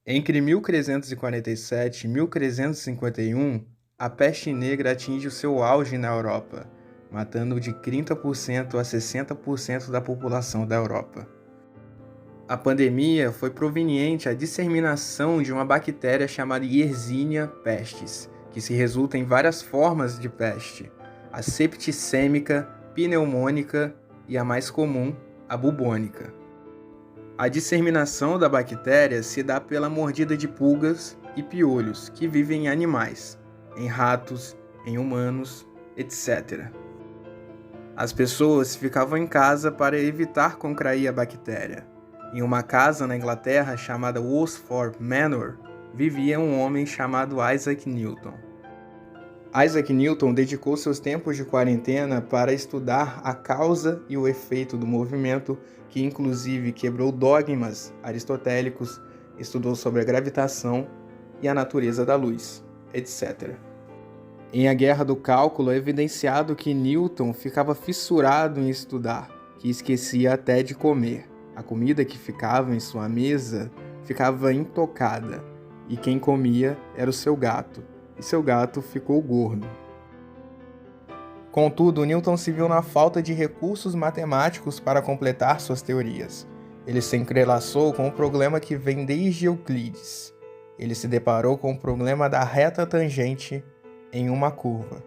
Entre 1347 e 1351, a peste negra atinge o seu auge na Europa, matando de 30% a 60% da população da Europa. A pandemia foi proveniente à disseminação de uma bactéria chamada Yersinia pestis, que se resulta em várias formas de peste, a septicêmica, pneumônica e a mais comum, a bubônica. A disseminação da bactéria se dá pela mordida de pulgas e piolhos que vivem em animais, em ratos, em humanos, etc. As pessoas ficavam em casa para evitar contrair a bactéria. Em uma casa na Inglaterra chamada Wosford Manor, vivia um homem chamado Isaac Newton. Isaac Newton dedicou seus tempos de quarentena para estudar a causa e o efeito do movimento, que inclusive quebrou dogmas aristotélicos, estudou sobre a gravitação e a natureza da luz, etc. Em A Guerra do Cálculo é evidenciado que Newton ficava fissurado em estudar, que esquecia até de comer. A comida que ficava em sua mesa ficava intocada, e quem comia era o seu gato, e seu gato ficou gordo. Contudo, Newton se viu na falta de recursos matemáticos para completar suas teorias. Ele se entrelaçou com um problema que vem desde Euclides. Ele se deparou com o problema da reta tangente em uma curva.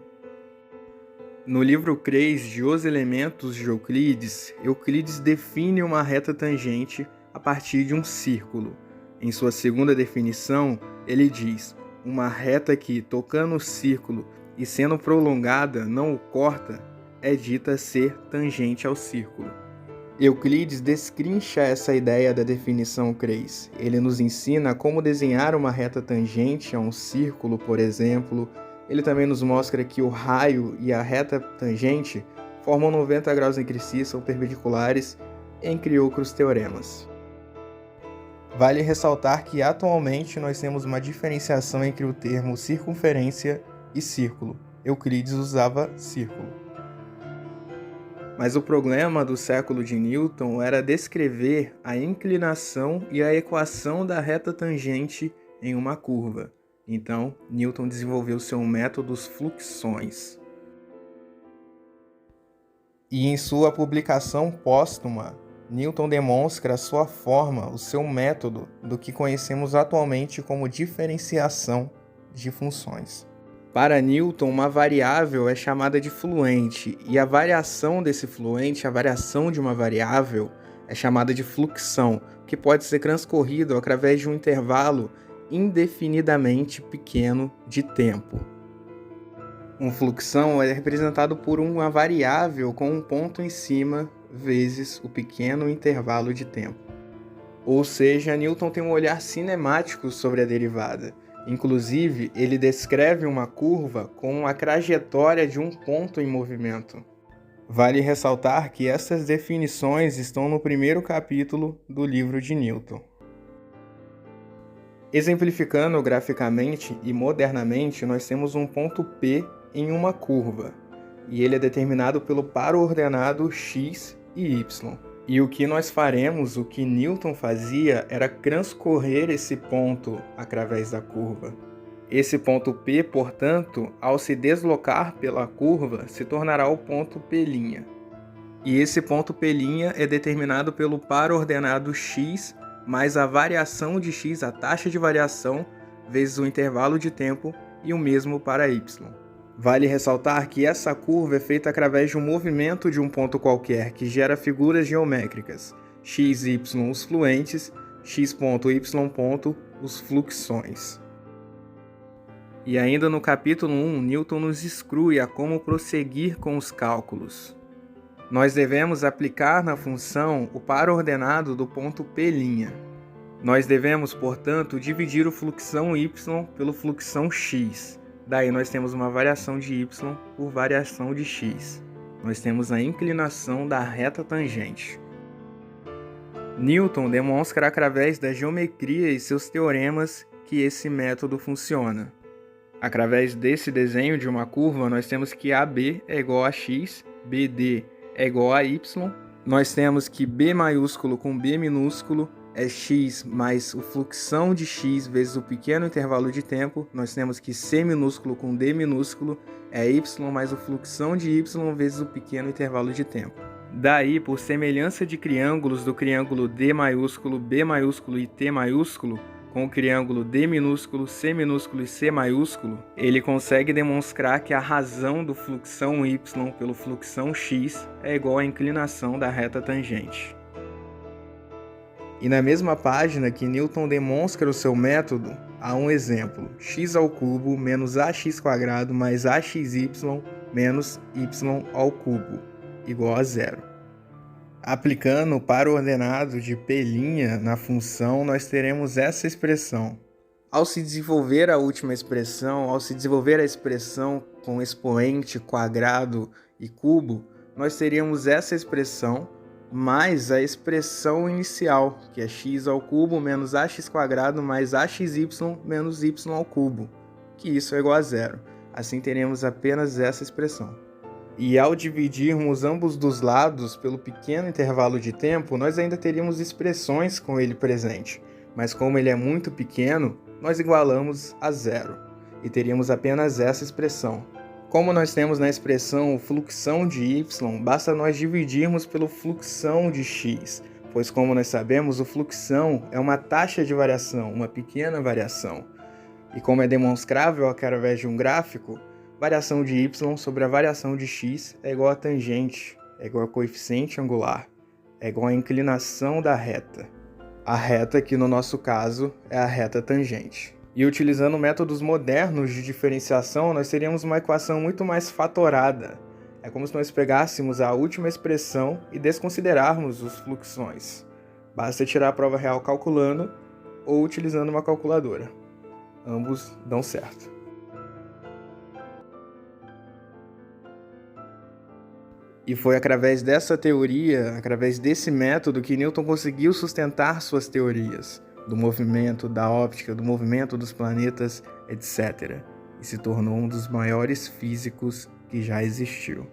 No livro 3 de Os Elementos de Euclides, Euclides define uma reta tangente a partir de um círculo. Em sua segunda definição, ele diz: uma reta que, tocando o círculo e sendo prolongada, não o corta, é dita ser tangente ao círculo. Euclides destrincha essa ideia da definição 3. Ele nos ensina como desenhar uma reta tangente a um círculo, por exemplo. Ele também nos mostra que o raio e a reta tangente formam 90 graus entre si, são perpendiculares, entre outros teoremas. Vale ressaltar que atualmente nós temos uma diferenciação entre o termo circunferência e círculo. Euclides usava círculo. Mas o problema do século de Newton era descrever a inclinação e a equação da reta tangente em uma curva. Então, Newton desenvolveu seu método dos fluxões. E em sua publicação póstuma, Newton demonstra a sua forma, o seu método, do que conhecemos atualmente como diferenciação de funções. Para Newton, uma variável é chamada de fluente, e a variação desse fluente, a variação de uma variável, é chamada de fluxão, que pode ser transcorrido através de um intervalo indefinidamente pequeno de tempo. Um fluxão é representado por uma variável com um ponto em cima vezes o pequeno intervalo de tempo. Ou seja, Newton tem um olhar cinemático sobre a derivada. Inclusive, ele descreve uma curva com a trajetória de um ponto em movimento. Vale ressaltar que essas definições estão no primeiro capítulo do livro de Newton. Exemplificando graficamente e modernamente, nós temos um ponto P em uma curva, e ele é determinado pelo par ordenado x e y. E o que nós faremos, o que Newton fazia, era transcorrer esse ponto através da curva. Esse ponto P, portanto, ao se deslocar pela curva, se tornará o ponto P'. E esse ponto P' é determinado pelo par ordenado x mais a variação de x, a taxa de variação, vezes o intervalo de tempo, e o mesmo para y. Vale ressaltar que essa curva é feita através de um movimento de um ponto qualquer, que gera figuras geométricas, x e y os fluentes, x ponto e y ponto os fluxões. E ainda no capítulo 1, Newton nos instrui a como prosseguir com os cálculos. Nós devemos aplicar na função o par ordenado do ponto P'. Nós devemos, portanto, dividir o fluxão y pelo fluxão x. Daí nós temos uma variação de y por variação de x. Nós temos a inclinação da reta tangente. Newton demonstra através da geometria e seus teoremas que esse método funciona. Através desse desenho de uma curva, nós temos que AB é igual a x, BD é igual a y. Nós temos que B maiúsculo com B minúsculo é x mais o fluxão de x vezes o pequeno intervalo de tempo, nós temos que C minúsculo com D minúsculo é y mais o fluxão de y vezes o pequeno intervalo de tempo. Daí, por semelhança de triângulos do triângulo D maiúsculo, B maiúsculo e T maiúsculo, com o triângulo D minúsculo, C minúsculo e C maiúsculo, ele consegue demonstrar que a razão do fluxão y pelo fluxão x é igual à inclinação da reta tangente. E na mesma página que Newton demonstra o seu método, há um exemplo: x ao cubo menos ax² mais axy menos y ao cubo, igual a zero. Aplicando para o ordenado de P' na função, nós teremos essa expressão. Ao se desenvolver a última expressão, ao se desenvolver a expressão com expoente, quadrado e cubo, nós teríamos essa expressão mais a expressão inicial, que é x ao cubo menos ax² mais axy menos y ao cubo, que isso é igual a zero. Assim teremos apenas essa expressão. E ao dividirmos ambos dos lados pelo pequeno intervalo de tempo, nós ainda teríamos expressões com ele presente, mas como ele é muito pequeno, nós igualamos a zero, e teríamos apenas essa expressão. Como nós temos na expressão o fluxão de y, basta nós dividirmos pelo fluxão de x, pois como nós sabemos, o fluxão é uma taxa de variação, uma pequena variação. E como é demonstrável através de um gráfico, variação de y sobre a variação de x é igual a tangente, é igual a coeficiente angular, é igual a inclinação da reta. A reta, que no nosso caso é a reta tangente. E utilizando métodos modernos de diferenciação, nós teríamos uma equação muito mais fatorada. É como se nós pegássemos a última expressão e desconsiderarmos os fluxões. Basta tirar a prova real calculando ou utilizando uma calculadora. Ambos dão certo. E foi através dessa teoria, através desse método, que Newton conseguiu sustentar suas teorias do movimento, da óptica, do movimento dos planetas, etc. E se tornou um dos maiores físicos que já existiu.